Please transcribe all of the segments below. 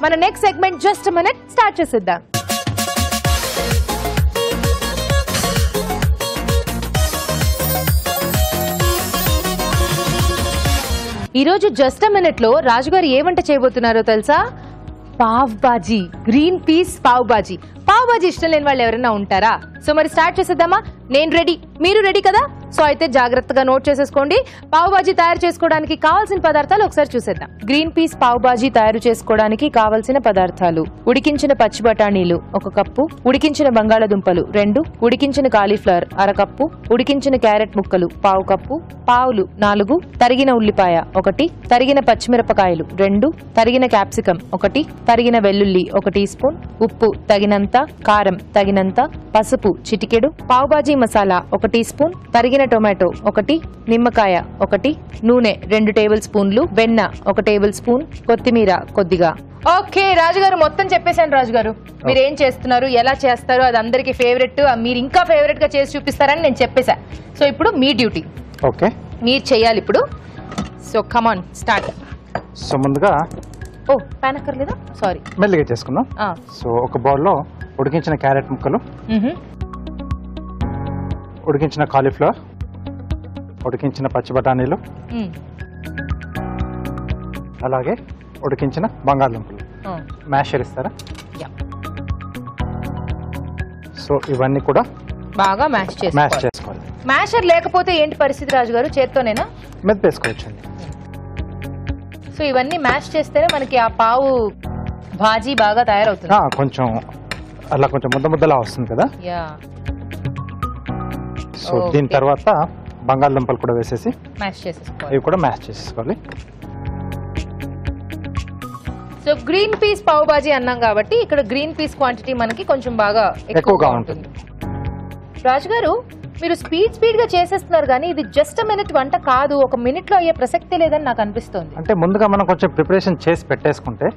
మన next segment just minute start చేసేద్దాం. ఈరోజు జస్ట్ మినిట్ లో రాజుగారు ఏ వంట చేయబోతున్నారో తెలుసా? Pav bhaji, green peas pav bhaji. పావ్ బాజీ ఇష్టం లేని వాళ్ళు ఎవరైనా ఉంటారా? సో మరి స్టార్ట్ చేసేద్దామా? నేను రెడీ, మీరు రెడీ కదా? సో అయితే జాగ్రత్తగా నోట్ చేసేసుకోండి. పావ్ బాజీ తయారు చేసుకోవడానికి కావాల్సిన పదార్థాలు ఒకసారి చూసేద్దాం. గ్రీన్ పీస్ పావ్ బాజీ తయారు చేసుకోవడానికి కావలసిన పదార్థాలు: ఉడికించిన పచ్చి బఠానీలు 1 కప్పు, ఉడికించిన బంగాళదుంపలు 2, ఉడికించిన కాలీఫ్లవర్ 1/2 కప్పు, ఉడికించిన క్యారెట్ ముక్కలు 1/4 కప్పు, పావులు 4, తరిగిన ఉల్లిపాయ 1, తరిగిన పచ్చిమిరపకాయలు 2, తరిగిన క్యాప్సికం 1, తరిగిన వెల్లుల్లి 1 టీ స్పూన్, ఉప్పు తగినంత, కారం తగినంత, పసుపు చిటికెడు, పావ్ బాజీ మసాలా 1 టీ స్పూన్, తరిగిన టొమాటో 1, నిమ్మకాయ 1, నూనె 2 టేబుల్ స్పూన్లు, వెన్న 1 టేబుల్ స్పూన్, కొత్తిమీర కొద్దిగా. ఓకే రాజుగారు, మొత్తం చెప్పేశాను. రాజుగారు మీరు ఏం చేస్తున్నారు, ఎలా చేస్తారు, అది అందరికి ఫేవరెట్, మీరు ఇంకా ఫేవరెట్ గా చేసి చూపిస్తారని నేను చెప్పేశా. సో ఇప్పుడు మీ డ్యూటీ. ఓకే, మీరు చెయ్యాలి ఇప్పుడు. So come on start. సో ముందుగా పాన్ అక్కర్లేదా? సారీ, మెల్లిగా చేసుకుందాం. సో ఒక బౌల్లో ఉడికించిన క్యారెట్ ముక్కలు, ఉడికించిన కాలీఫ్లవర్, ఉడికించిన పచ్చి బఠానీలు, అలాగే ఉడికించిన బంగాళదుంపలు మ్యాషర్ ఇస్తారా? సో ఇవన్నీ కూడా బాగా మ్యాష్ చేసుకోవాలి. మ్యాషర్ లేకపోతే ఏంటి పరిస్థితి రాజుగారు? చేత్తోనేనా? మెత్తేసుకోవచ్చండి. సో ఇవన్నీ మ్యాష్ చేస్తేనే మనకి ఆ పావు భాజీ బాగా తయారవుతుంది. కొంచెం అలా కొంచెం ముద్దలా వస్తుంది కదా. సో దీని తర్వాత బంగాళదుంపలు కూడా వేసేసి మ్యాష్ చేసేసుకోవాలి. ఇవి కూడా మ్యాష్ చేసేసుకోవాలి. So green peas pav bhaji అన్నాం కాబట్టి ఇక్కడ గ్రీన్ పీస్ క్వాంటిటీ మనకి కొంచెం బాగా ఎక్కువగా ఉంటుంది. రాజుగారు మీరు స్పీడ్ గా చేసేస్తున్నారు కానీ ఇది జస్ట్ మినిట్ వంట కాదు. 1 మినిట్ లో అయ్యే ప్రసక్తి లేదని నాకు అనిపిస్తుంది. అంటే ముందుగా మనం కొంచెం ప్రిపరేషన్ చేసి పెట్టేసుకుంటే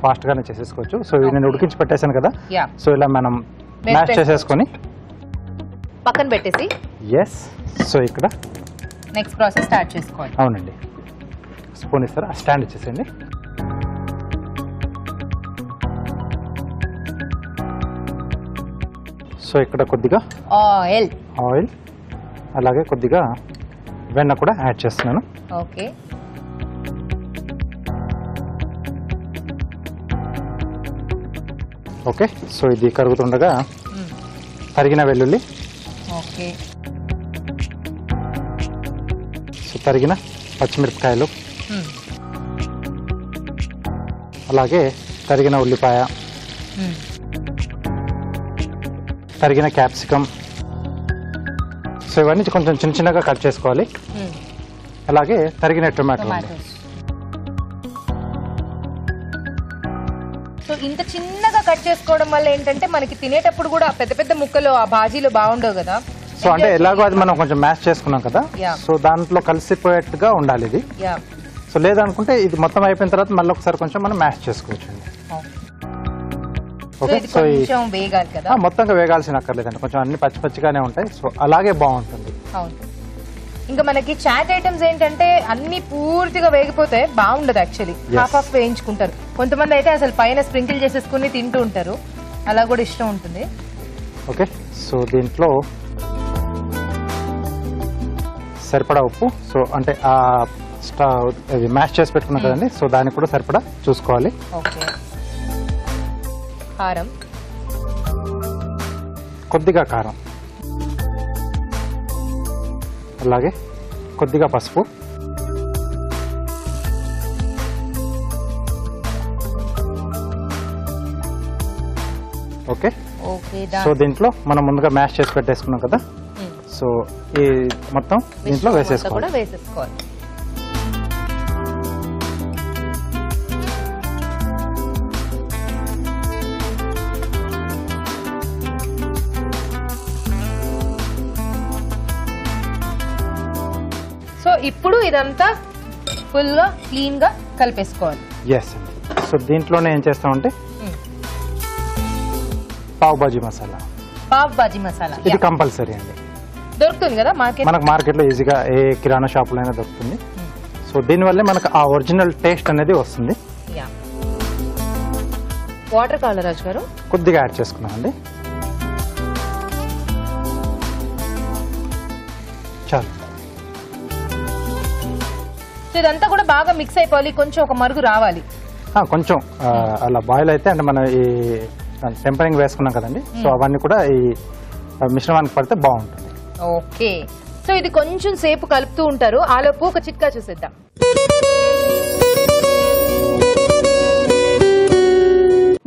ఫాస్ట్ గానే చేసేసుకోవచ్చు. సో నేను ఉడికించి పెట్టేశాను కదా. సో ఇలా మనం మ్యాష్ చేసేసుకొని పక్కన పెట్టేసి సో ఇక్కడ నెక్స్ట్ ప్రాసెస్ స్టార్ట్ చేసుకోవాలి. అవునండి. స్పూన్ ఇస్తారా? స్టాండ్ ఇచ్చేసేయండి. సో ఇక్కడ కొద్దిగా ఆయిల్, అలాగే కొద్దిగా వెన్న కూడా యాడ్ చేస్తున్నాను. ఓకే. ఓకే, సో ఇది కరుగుతుండగా తరిగిన వెల్లుల్లి, ఓకే, సో తరిగిన పచ్చిమిరపకాయలు, అలాగే తరిగిన ఉల్లిపాయ, తరిగిన క్యాప్సికమ్. సో ఇవన్నీ కొంచెం చిన్నగా కట్ చేసుకోవాలి. అలాగే తరిగిన టొమాటో. సో ఇంత చిన్నగా కట్ చేసుకోవడం వల్ల ఏంటంటే మనకి తినేటప్పుడు కూడా పెద్ద పెద్ద ముక్కలు ఆ భాజీలో బాగుండవు కదా. సో అంటే ఎలాగో అది మనం కొంచెం మ్యాష్ చేసుకున్నాం కదా. సో దాంట్లో కలిసిపోయేట్టుగా ఉండాలి ఇది. సో లేదనుకుంటే ఇది మొత్తం అయిపోయిన తర్వాత మళ్ళీ ఒకసారి కొంచెం మనం మ్యాష్ చేసుకోవచ్చు. మొత్తంగా వేగాల్సిన అక్కర్లేదండి, కొంచెం అన్ని పచ్చిగానే ఉంటాయి. సో అలాగే బాగుంటుంది. ఇంకా మనకి చాట్ ఐటమ్స్ ఏంటంటే అన్ని పూర్తిగా వేగిపోతే బాగుండదు. యాక్చువల్లీ హాఫ్ వేయించుకుంటారు కొంతమంది, అయితే అసలు పైన స్ప్రింకిల్ చేసేసుకుని తింటూ ఉంటారు. అలా కూడా ఇష్టం ఉంటుంది. ఓకే, సో దీంట్లో సరిపడా ఉప్పు, సో అంటే ఆ అది మ్యాష్ చేసి పెట్టుకున్నాం కదండి, సో దానికి కూడా సరిపడా చూసుకోవాలి. ఓకే, కారం, కొద్దిగా కారం, అలాగే కొద్దిగా పసుపు, ఓకే. సో దీంట్లో మనం ముందుగా మ్యాష్ చేసి పెట్టేసుకున్నాం కదా. సో ఈ మొత్తం దీంట్లో వేసేసుకోవాలి. సో ఇప్పుడు ఇదంతా ఫుల్ గా క్లీన్ గా కలిపేసుకోవాలి. సో దీంట్లోనే ఏం చేస్తామంటే పావ్ బాజీ మసాలా, ఇది కంపల్సరీ అండి. దొరుకుతుంది కదా మనకు మార్కెట్ లో ఈజీగా ఏ కిరాణా షాప్ లో అయినా దొరుకుతుంది. సో దీనివల్లే మనకు ఆ ఒరిజినల్ టేస్ట్ అనేది వస్తుంది. వాటర్ కావాలా రాజు గారు? కొద్దిగా యాడ్ చేసుకున్నామండి. చాలు. ఇదంతా కూడా బాగా మిక్స్ అయిపోవాలి, కొంచెం ఒక మరుగు రావాలి. కొంచెం అలా బాయిల్ అయితే అంటే మనం ఈ టెంపరింగ్ వేసుకున్నాం కదండి, సో అవన్నీ కూడా ఈ మిశ్రమానికి పడితే బాగుంటుంది. ఓకే, సో ఇది కొంచెం సేపు కలుపుతూ ఉంటారు. ఆలోపు ఒక చిట్కా చూసేద్దాం.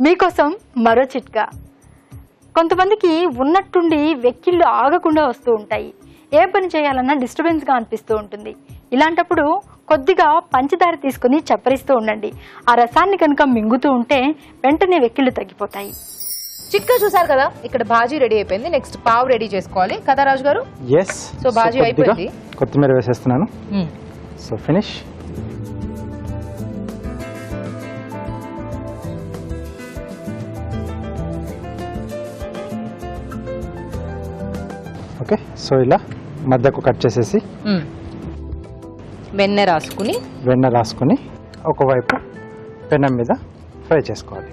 మీకోసం మరో చిట్కా. కొంతమందికి ఉన్నట్టుండి వెక్కిళ్ళు ఆగకుండా వస్తూ ఉంటాయి. ఏ పని చేయాలన్నా డిస్టర్బెన్స్గా అనిపిస్తూ ఉంటుంది. ఇలాంటప్పుడు కొద్దిగా పంచదార తీసుకుని చప్పరిస్తూ ఉండండి. ఆ రసాన్ని కనుక మింగుతూ ఉంటే వెంటనే వెక్కిళ్ళు తగ్గిపోతాయి. చిట్కా చూసారు కదా, ఇక్కడ బాజీ రెడీ అయిపోయింది. నెక్స్ట్ పావ్ రెడీ చేసుకోవాలి కదా రాజు గారు? ఎస్. సో బాజీ అయిపోయింది. కొత్తిమీర వేసేస్తున్నాను. So finish. ఓకే, సో ఇలా మధ్యకు కట్ చేసేసి వెన్న రాసుకుని ఒకవైపు పెనం మీద ఫ్రై చేసుకోవాలి.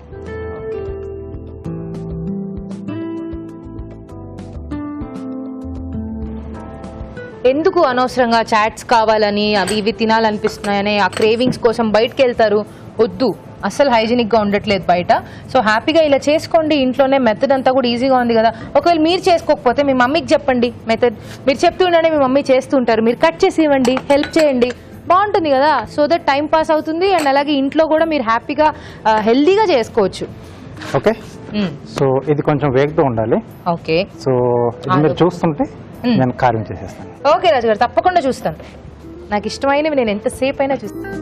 ఎందుకు అనవసరంగా చాట్స్ కావాలని అవి ఇవి తినాలనిపిస్తున్నాయని ఆ క్రేవింగ్స్ కోసం బయటకు వెళ్తారు? వద్దు, అస్సలు హైజీనిక్ గా ఉండట్లేదు బయట. సో హ్యాపీగా ఇలా చేసుకోండి ఇంట్లోనే. మెథడ్ అంతా కూడా ఈజీగా ఉంది కదా. ఒకవేళ మీరు చేసుకోకపోతే మీ మమ్మీకి చెప్పండి మెథడ్. మీరు చెప్తుండనే మీ మమ్మీ చేస్తుంటారు. మీరు కట్ చేసి ఇవ్వండి, హెల్ప్ చేయండి, బాగుంటుంది కదా. సో దట్ టైం పాస్ అవుతుంది అండ్ అలాగే ఇంట్లో కూడా మీరు హ్యాపీగా హెల్దీగా చేసుకోవచ్చు. ఓకే, సో ఇది కొంచెం వేగుతూ ఉండాలి. ఓకే, సో ఇది మీరు చూస్తుంటే నేను కార్వింగ్ చేసేస్తాను. ఓకే రాజు గారు, తప్పకుండా చూస్తాను. నాకు ఇష్టమైనవి నేను ఎంతసేపు అయినా చూస్తాను.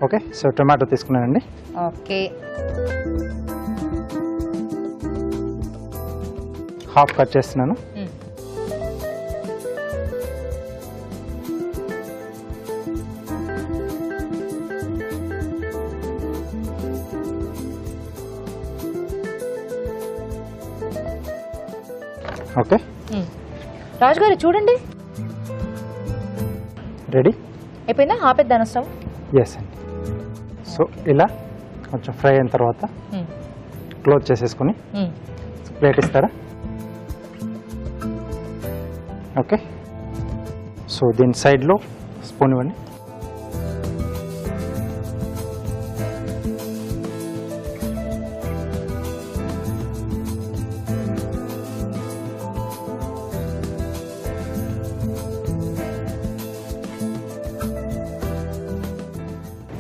ఓకే, సో టొమాటో తీసుకున్నానండి. ఓకే, హాఫ్ కట్ చేస్తున్నాను. ఓకే రాజు గారు చూడండి, రెడీ అయిపోయిందా? ఆపేద్దాను స్టవ్. ఎస్ అండి. సో ఇలా కొంచెం ఫ్రై అయిన తర్వాత క్లోజ్ చేసేసుకుని ప్లేట్ ఇస్తారా? ఓకే, సో దీని సైడ్లో స్పూన్ ఇవ్వండి.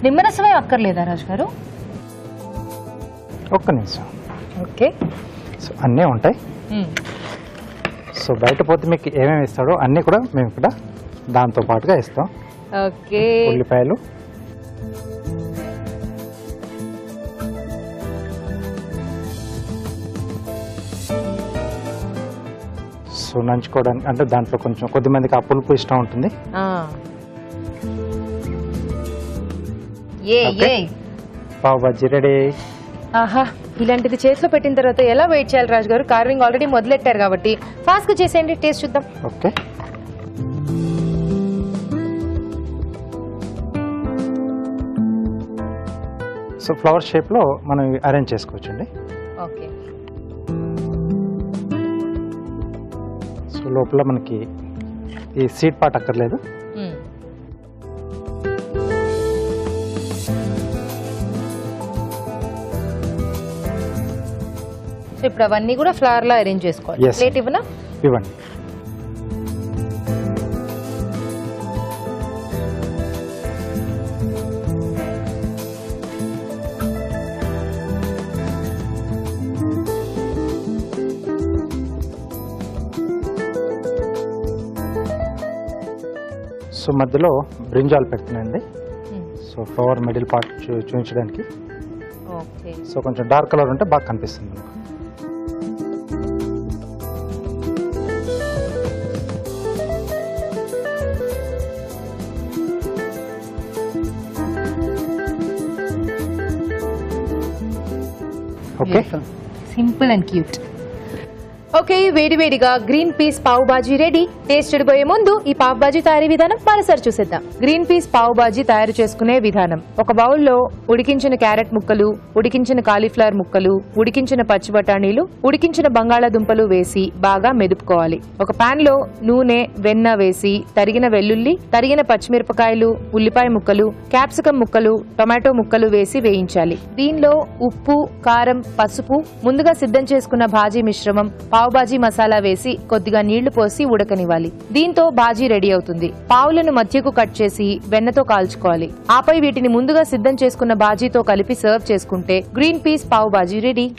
నిమ్మరసమే అక్కర్లేదా రాజు గారు? ఒక్క నిమిషం. ఓకే, సో అన్నీ ఉంటాయి. సో బయట పోతే మీకు ఏమేమి ఇస్తాడో అన్నీ కూడా మేము ఇక్కడ దాంతో పాటుగా ఇస్తాం. ఓకే, ఉల్లిపాయలు, సో నంచుకోవడానికి అంటే దాంట్లో కొంచెం కొద్దిమందికి ఆ పులుపు ఇష్టం ఉంటుంది. పావ్ బాజీ రెడీ. ఆహా, ఇలాంటిది చేతిలో పెట్టిన తర్వాత ఎలా వెయిట్ చేయాలి రాజు గారు? కార్వింగ్ ఆల్రెడీ మొదలెట్టారు కాబట్టి ఫాస్ట్ గా చేసేయండి, టేస్ట్ చూద్దాం. ఓకే, సో ఫ్లవర్ షేప్ లో మనం అరేంజ్ చేసుకోవచ్చండి. ఓకే, సో లోపల మనకి ఈ సీడ్ పార్ట్ అక్కర్లేదు. సో ఇప్పుడు అవన్నీ కూడా ఫ్లవర్ లో అరేంజ్ చేసుకోవాలి. Yes. ప్లేట్ ఇవ్వనా? ఇవ్వండి. సో మధ్యలో బ్రింజాల్ పెడుతున్నానండి. సో ఫ్లవర్ మిడిల్ పార్ట్ చూపించడానికి. ఓకే, సో కొంచెం డార్క్ కలర్ ఉంటే బాగా కనిపిస్తుంది మనకు. Okay, simple and cute. Okay, వేడివేడిగా green peas pav bhaji ready. Taste చెడిపోయే ముందు ఈ పావ్ బాజీ తయారీ విధానం మరోసారి చూసేద్దాం. గ్రీన్ పీస్ పావ్ బాజీ తయారు చేసుకునే విధానం: ఒక బౌల్లో ఉడికించిన క్యారెట్ ముక్కలు, ఉడికించిన కాలీఫ్లవర్ ముక్కలు, ఉడికించిన పచ్చి బఠానీలు, ఉడికించిన బంగాళాదుంపలు వేసి బాగా మెదుపుకోవాలి. ఒక పాన్ లో నూనె, వెన్న వేసి తరిగిన వెల్లుల్లి, తరిగిన పచ్చిమిరపకాయలు, ఉల్లిపాయ ముక్కలు, క్యాప్సికం ముక్కలు, టొమాటో ముక్కలు వేసి వేయించాలి. దీనిలో ఉప్పు, కారం, పసుపు, ముందుగా సిద్ధం చేసుకున్న భాజీ మిశ్రమం, పావ్ బాజీ మసాలా వేసి కొద్దిగా నీళ్లు పోసి ఉడకనివ్వాలి. దీంతో బాజీ రెడీ అవుతుంది. పావులను మధ్యకు కట్ చేసి వెన్నతో కాల్చుకోవాలి. ఆపై వీటిని ముందుగా సిద్ధం చేసుకున్న బాజీతో కలిపి సర్వ్ చేసుకుంటే green peas pav bhaji ready.